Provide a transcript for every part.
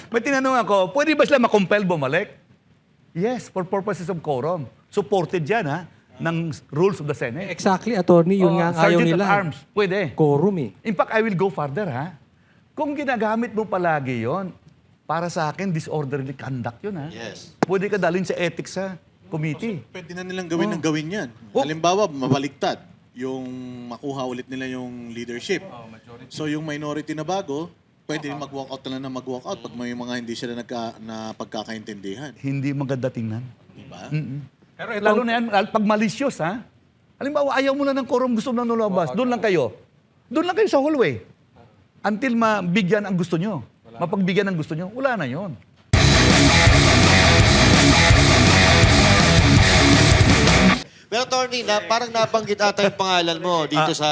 May tinanong ako, pwede ba sila makompel bumalik? Yes, for purposes of quorum. Supported yan, ha? Ng rules of the Senate. Exactly, attorney. Yun nga ang ayaw Sergeant nila. at Arms, pwede. Quorum eh. In fact, I will go further, ha? Kung ginagamit mo palagi yon, para sa akin, disorderly conduct yun, ha? Yes. Pwede ka dalhin sa ethics sa committee. Pwede na nilang gawin ng gawin yan. Oh. Halimbawa, mabaliktad. Yung makuha ulit nila yung leadership. So yung minority na bago, pwede mag-walkout na lang na mag-walkout pag may mga hindi sila na pagkakaintindihan. Hindi maganda tingnan. Diba? Pero ito, Lalo na yan, pag malicious, ha? Halimbawa, ayaw mo na ng quorum, gusto mo na nulabas. Doon lang kayo. Doon lang kayo sa hallway. Until mabigyan ang gusto nyo. Mapagbigyan ang gusto nyo, wala na yon. Pero attorney, parang nabanggit ata yung pangalan mo dito sa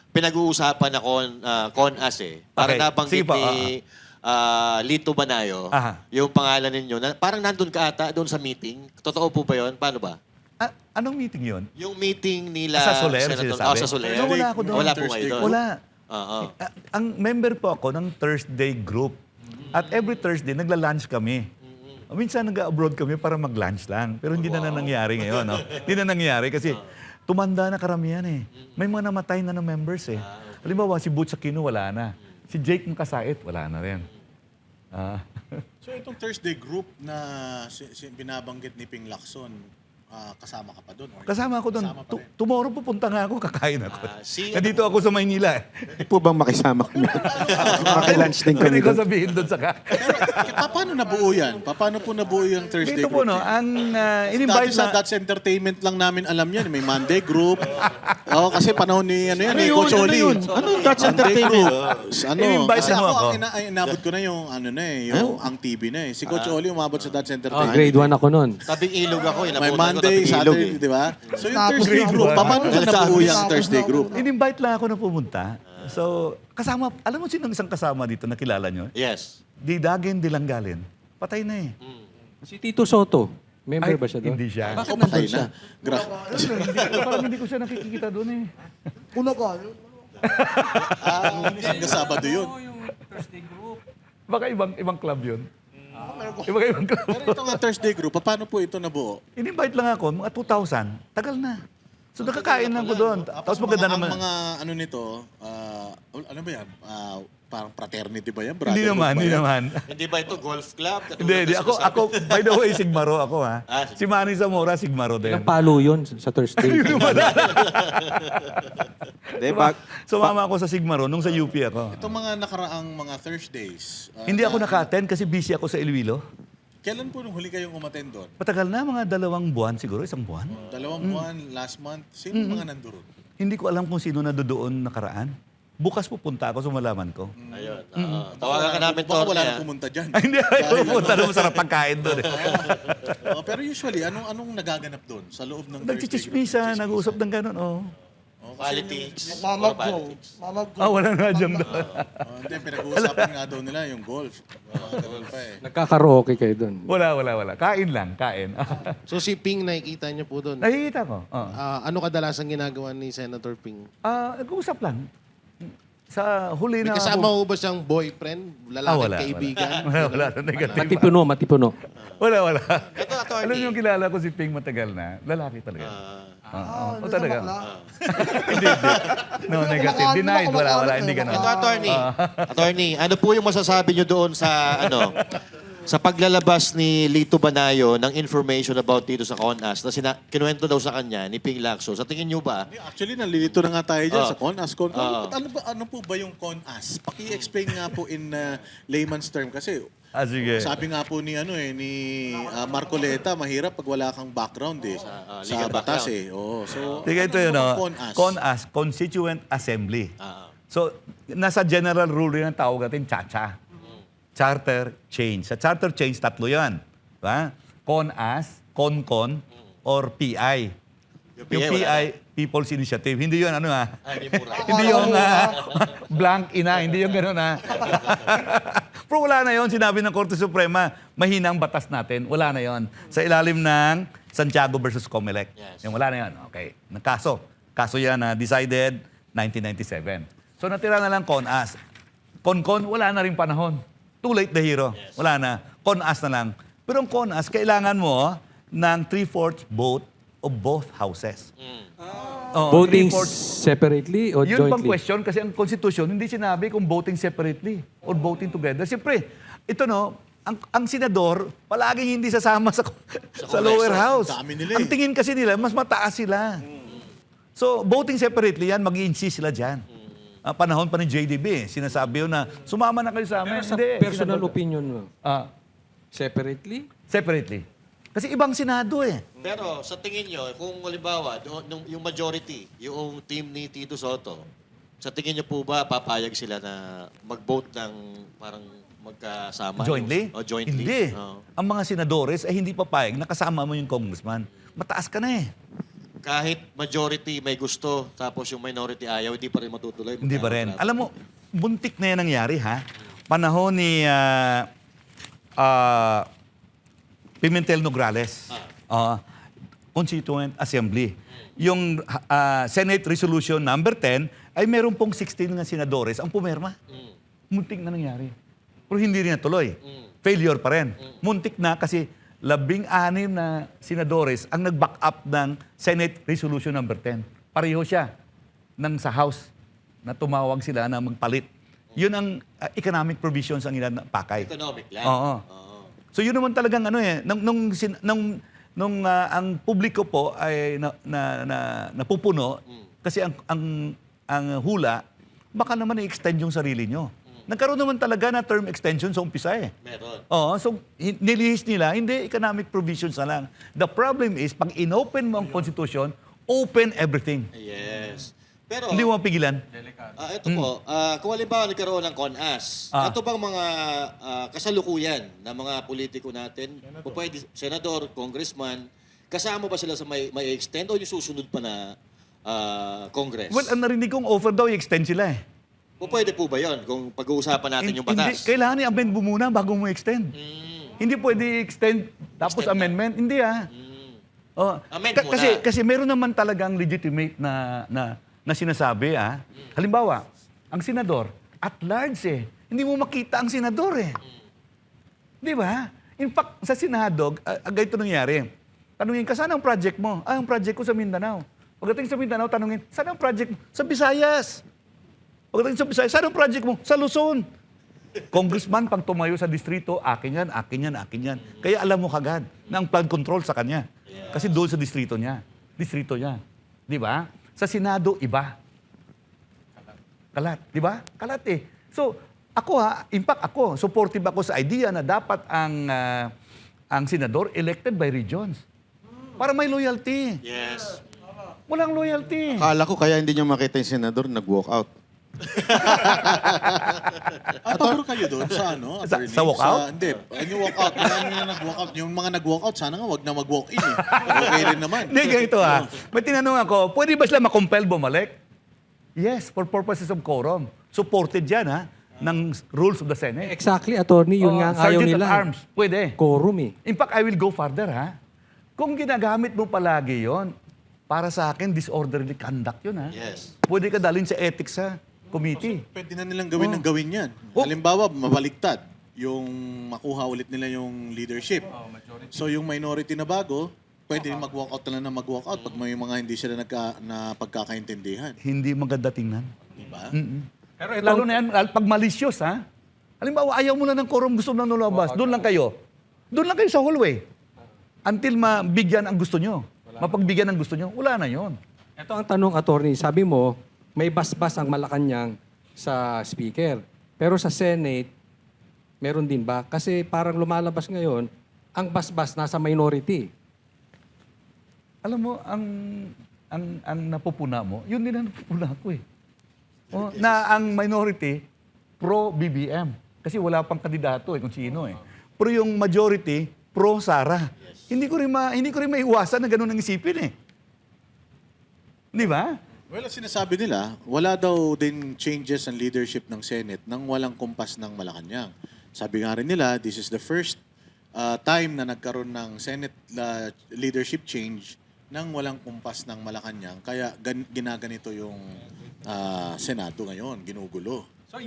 pinag-uusapan na CONAS eh. Parang Okay. nabanggit Sige po, ni Lito Banayo, Aha. yung pangalan ninyo. Parang nandun ka ata doon sa meeting. Totoo po ba yun? Paano ba? Anong meeting yon? Yung meeting nila... Sa Soler, Senator- sinasabi? sa Soler. No, wala ako doon. Wala po Thursday. kayo doon. Wala. Oo. Ang member po ako ng Thursday group. At every Thursday, nagla-lunch kami. Minsan nag-abroad kami para mag-lunch lang. Pero hindi na nangyari ngayon. No? Hindi na nangyari kasi tumanda na karamihan eh. May mga namatay na ng members eh. Halimbawa, si Butch Aquino, wala na. Si Jake Makasait, wala na rin. So itong Thursday group na binabanggit ni Ping Lacson, kasama ka pa doon? or- Kasama ako doon. Kasama pa rin. Tomorrow pupunta nga ako, kakain ako. si- Nandito ako sa Maynila eh. Pwede po bang makisama kami? Makilunch din Pwede kami ko doon. sabihin doon sa Paano nabuo yan? Paano po nabuo yung Thursday Dito po, group? no, ang Dati in-invite sa na... That's Entertainment lang namin alam yan. May Monday group. Oo, kasi panahon ni, ni Coach Oli. Ano yung That's Monday Entertainment? group. In-invite Kasi mo ako, ako. inabot ko na yung, yung ang TV na eh. Si Coach Oli umabot sa That's oh, Entertainment. grade 1 ako nun. Tabing ilog ako. May Inabutan ko Monday, tabing ilog Saturday, eh. di ba? So yung Thursday group, paano na nabuo yung Thursday group? In-invite lang ako na pumunta. So, kasama, alam mo sinong isang kasama dito na kilala nyo? Yes. Didagin Dilanggalin. Patay na eh. Si Tito Soto. Member Ay, ba siya doon? Hindi siya. Ako patay na. Parang hindi ko siya nakikita doon eh. Hanggang Sabado yun. Baka ibang club yun. Ibang club. Pero ito nga Thursday group, paano po ito nabuo? In-invite lang ako, mga 2,000. Tagal na. So nakakain lang ko doon. Tapos maganda ang naman. mga ano nito, ano ba yan? Parang fraternity ba yan? Hindi Brotherhood naman, ba hindi yan? naman. Hindi ba ito golf club? Hindi. Ako, by the way, Sigmaro ako ha. Ah, Si Manny Zamora, Sigmaro din. Ilang palo yun sa Thursday. Sumama ako sa Sigmaro nung sa UP ako. Itong mga nakaraang mga Thursdays. Hindi ako naka-attend kasi busy ako sa Iloilo. Kailan po nung huli kayong umattend doon? Matagal na, mga 2 buwan siguro, 1 buwan. 2 buwan, last month. Sino mga nandoon? Hindi ko alam kung sino na doon nakaraan. Bukas pupunta ako, sumalaman ko. Ayun. Tawagan ka namin, Baka wala Tony. nang pumunta dyan. Ay, hindi, ayaw pupunta na masarap pagkain doon. Pero usually, anong nagaganap doon sa loob ng Thursday group? Nagchichismisa, nag-uusap ng gano'n, oh. Politics. Politics. Wala nga dyan doon. Hindi, pinag-uusapan nga daw nila yung golf. Ganun pa eh. Nagkakaraoke kayo doon. Wala. Kain lang, kain. So si Ping nakikita niyo po doon. Nakikita ko. Ano kadalasan ginagawa ni Senator Ping? Nag-uusap lang. Sa huli May na... kasama ho ba siyang boyfriend, lalaking wala. kaibigan? Wala. Negative. Matipuno. Wala. Ito, attorney. Alam niyo yung kilala ko si Ping matagal na. Lalaki talaga. O talaga. Hindi. No, negative. Denied. Wala. Hindi ganun. Ito, attorney. Attorney, ano po yung masasabi nyo doon sa, sa paglalabas ni Lito Banayo ng information about dito sa CONAS na kinuwento daw sa kanya ni Ping Lacson. Sa tingin nyo ba? Actually, nalilito na nga tayo dyan Oh. sa CONAS. Ano po ba yung CONAS? Paki-explain nga po in layman's term kasi Sige. sabi nga po ni Marcoleta, mahirap pag wala kang background eh. Sa legal batas background. eh. So, Sige, ito yun, no? CONAS, Constituent Assembly. So, nasa general rule rin ang tawag natin, CHACHA. Charter Change. Sa Charter Change, 3 yan. Diba? CONAS, CONCON, or PI. Yung PI, People's Initiative. Hindi yun, hindi yung blank ina, hindi yung gano'n, ha? Pero wala na yun. Sinabi ng Korte Suprema, mahinang batas natin. Wala na yun. Sa ilalim ng Santiago versus Comelec. Yes. Yung wala na yun. Okay. Kaso. Kaso yan na decided 1997. So natira na lang CONAS. CONCON, wala na rin panahon. Too late the hero. Wala na. Con-as na lang. Pero ang con-as, kailangan mo ng 3/4 vote of both houses. Oh, Voting 3/4. separately o Yun bang jointly? question? Kasi ang Constitution, hindi sinabi kung voting separately or voting together. Siyempre, ito ang senador, palaging hindi sasama sa lower house. Dami nila Ang eh. tingin kasi nila, mas mataas sila. So, voting separately yan, mag-i-insist sila dyan. Panahon pa ni JDB, sinasabi yun na, sumama na kayo sa amin. Sa Hindi, personal senador- opinion mo, separately? Separately. Kasi ibang senado eh. Pero sa tingin nyo, kung halimbawa, yung majority, yung team ni Tito Soto, sa tingin nyo po ba papayag sila na mag-vote ng parang magkasama? Jointly? O jointly? Hindi. Oo. Ang mga senadores ay hindi papayag na kasama mo yung congressman. Mataas ka na eh. Kahit majority may gusto, tapos yung minority ayaw, hindi pa rin matutuloy. Hindi pa rin. Alam mo, buntik na yan nangyari ha. Panahon ni Pimentel Nograles, Constituent Assembly. Yung Senate Resolution number 10 ay meron pong 16 nga senadores ang pumirma. Muntik na nangyari. Pero hindi rin natuloy. Failure pa rin. Muntik na kasi 16 na senadores ang nag-back up ng Senate Resolution number 10. Pareho siya ng sa House na tumawag sila na magpalit. Yun ang economic provisions ang ilan pakay. Economic lang. Oo. So yun naman talagang ano eh, nung ang publiko po ay napupuno kasi ang hula, baka naman i-extend yung sarili nyo. Nagkaroon naman talaga na term extension sa umpisa eh. Meron. Oo, so nilihis nila, hindi economic provisions na lang. The problem is, pag inopen mo ang Constitution, open everything. Yes. Pero, Hindi mo mapigilan. ito po, kung halimbawa nagkaroon ng CONAS, ito bang mga kasalukuyan ng mga politiko natin, o pwede, senador, congressman, kasama ba sila sa may extend o yung susunod pa na Congress? Well, ang narinig kong offer daw, i-extend sila eh. O pwede po ba yun kung pag-uusapan natin yung Hindi, batas? kailangan i-amend mo muna bago mo extend. Hindi pwede i-extend tapos Extend na. amendment. Hindi ah. Oh, Amend muna. kasi meron naman talagang legitimate na sinasabi ah. Halimbawa, ang senador, at large eh. Hindi mo makita ang senador eh. Di ba? In fact, sa Senado, ganito nangyari. Tanungin ka, saan ang project mo? Ang project ko sa Mindanao. Pagdating sa Mindanao, tanungin, saan ang project mo? Sa Visayas. Pagdating sa Visayas, saan ang project mo? Sa Luzon. Congressman, pang tumayo sa distrito, akin yan, akin yan, akin yan. Kaya alam mo kagad na ang flood control sa kanya. Kasi doon sa distrito niya. Distrito niya. Di ba? Sa Senado, iba. Kalat. Di ba? Kalat eh. So, in fact ako, supportive ako sa idea na dapat ang senador elected by regions. Para may loyalty. Yes. Walang loyalty. Akala ko kaya hindi nyo makita yung senador, nag-walk out. Pabor kayo doon sa attorney? Sa walkout? Hindi. Yung walkout. Nag-walkout. Yung mga nag-walkout, sana nga wag na mag-walk in eh. Okay rin naman. Hindi, ganito ha. May tinanong ako, pwede ba sila makompel bumalik? Yes, for purposes of quorum. Supported yan ha, ng rules of the Senate. Exactly, attorney, yun nga ang ayaw Sergeant nila. at arms, pwede. Quorum eh. In fact, I will go further ha. Kung ginagamit mo palagi yon, para sa akin, disorderly conduct yun ha. Yes. Pwede ka dalhin sa ethics sa committee. Pwede na nilang gawin ng gawin yan. Oh. Halimbawa, mabaliktad. Yung makuha ulit nila yung leadership. So yung minority na bago, pwede mag-walkout na lang na mag-walkout pag may mga hindi sila na pagkakaintindihan. Hindi maganda tingnan. Diba? Pero Lalo na yan, pag malicious ha. Halimbawa, ayaw mo na ng quorum, gusto mo na nulabas. Doon lang kayo. Doon lang kayo sa hallway. Until mabigyan ang gusto nyo. Mapagbigyan ang gusto nyo, wala na yon. Ito ang tanong, attorney. Sabi mo, may basbas ang Malacanang sa speaker. Pero sa Senate, meron din ba? Kasi parang lumalabas ngayon, ang basbas nasa minority. Alam mo, ang napupuna mo, yun din ang napupuna ko eh. Na ang minority, pro-BBM. Kasi wala pang kandidato eh, kung sino eh. Pero yung majority, pro-Sara. Hindi ko rin maiwasan na ganun ang isipin eh. Di ba? Well, ang sinasabi nila, wala daw din changes ang leadership ng Senate nang walang kumpas ng Malacanang. Sabi nga rin nila, this is the first time na nagkaroon ng Senate leadership change nang walang kumpas ng Malacanang. Kaya ginaganito yung Senado ngayon, ginugulo. So,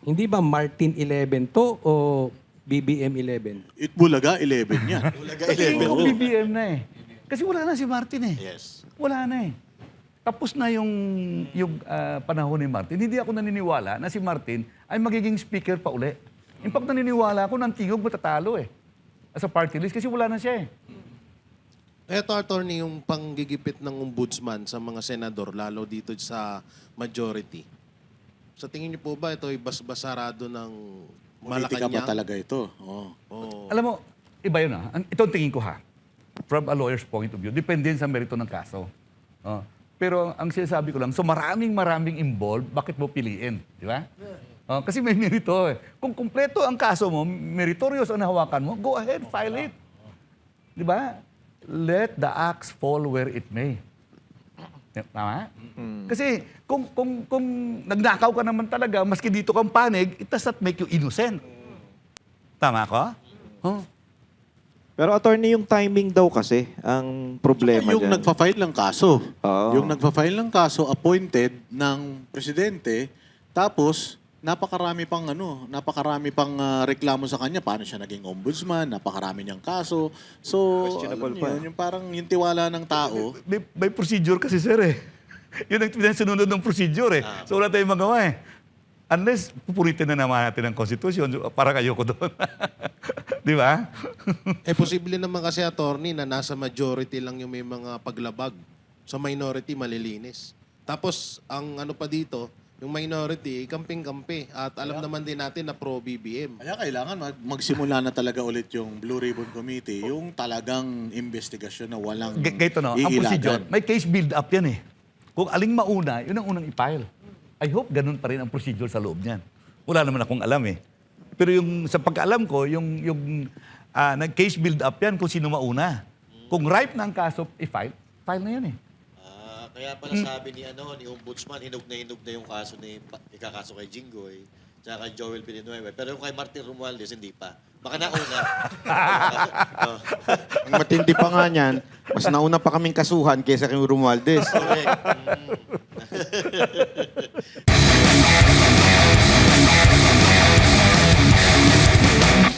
Hindi ba Martin 11 to o BBM 11? Bulaga 11 yan. Kasi yung BBM na eh. Kasi wala na si Martin eh. Yes. Wala na eh. Tapos na yung panahon ni Martin. Hindi ako naniniwala na si Martin ay magiging speaker pa uli. In fact, naniniwala ako ng Tingog matatalo eh. As a party list kasi wala na siya eh. Eto, attorney, yung panggigipit ng ombudsman sa mga senador, lalo dito sa majority. Sa tingin niyo po ba ito ay basbasarado ng Politika ba Malacanang? talaga ito? Oh. Oo. Alam mo, iba yun ah. Ito ang tingin ko ha. From a lawyer's point of view. Depende sa merito ng kaso. Oh. Pero ang sinasabi ko lang, so maraming involved, bakit mo piliin? Di ba? Oh, kasi may merito eh. Kung kumpleto ang kaso mo, meritorious ang nahawakan mo, go ahead, file it. Di ba? Let the axe fall where it may. Tama? Kasi kung nagnakaw ka naman talaga, maski dito kang panig, it does not make you innocent. Tama ko? Oh. Pero attorney, yung timing daw kasi ang problema Yung dyan. nagpa-file ng kaso. Oo. Yung nagpa-file ng kaso, appointed ng presidente, tapos napakarami pang reklamo sa kanya. Paano siya naging ombudsman? Napakarami niyang kaso. So, Questionable alam niyo pa. yun, yung parang yung tiwala ng tao. May procedure kasi, sir eh. Yun ang sinunod ng procedure eh. So wala tayong magawa eh. Unless pupuritin na naman natin ang Constitution, para ayoko doon. Di ba? Posible naman kasi, attorney, na nasa majority lang yung may mga paglabag. Sa minority, malilinis. Tapos, ang ano pa dito, yung minority, kamping-kampi. At alam naman din natin na pro-BBM. Kaya kailangan magsimula na talaga ulit yung Blue Ribbon Committee, yung talagang investigasyon na walang Ganito no, ang procedure, may case build-up yan eh. Kung aling mauna, yun ang unang i-file. I hope ganun pa rin ang procedure sa loob niyan. Wala naman akong alam eh. Pero yung sa pagkaalam ko, yung nag-case build-up yan kung sino mauna. Kung ripe na ang kaso, i-file, file na yan eh. Kaya pala sabi ni Ombudsman, hinog na yung kaso ikakaso kay Jinggoy, tsaka kay Joel Villanueva. Pero yung kay Martin Romualdez, hindi pa. Baka nauna. Ang matindi pa nga niyan, mas nauna pa kaming kasuhan kaysa kay Romualdez. Correct.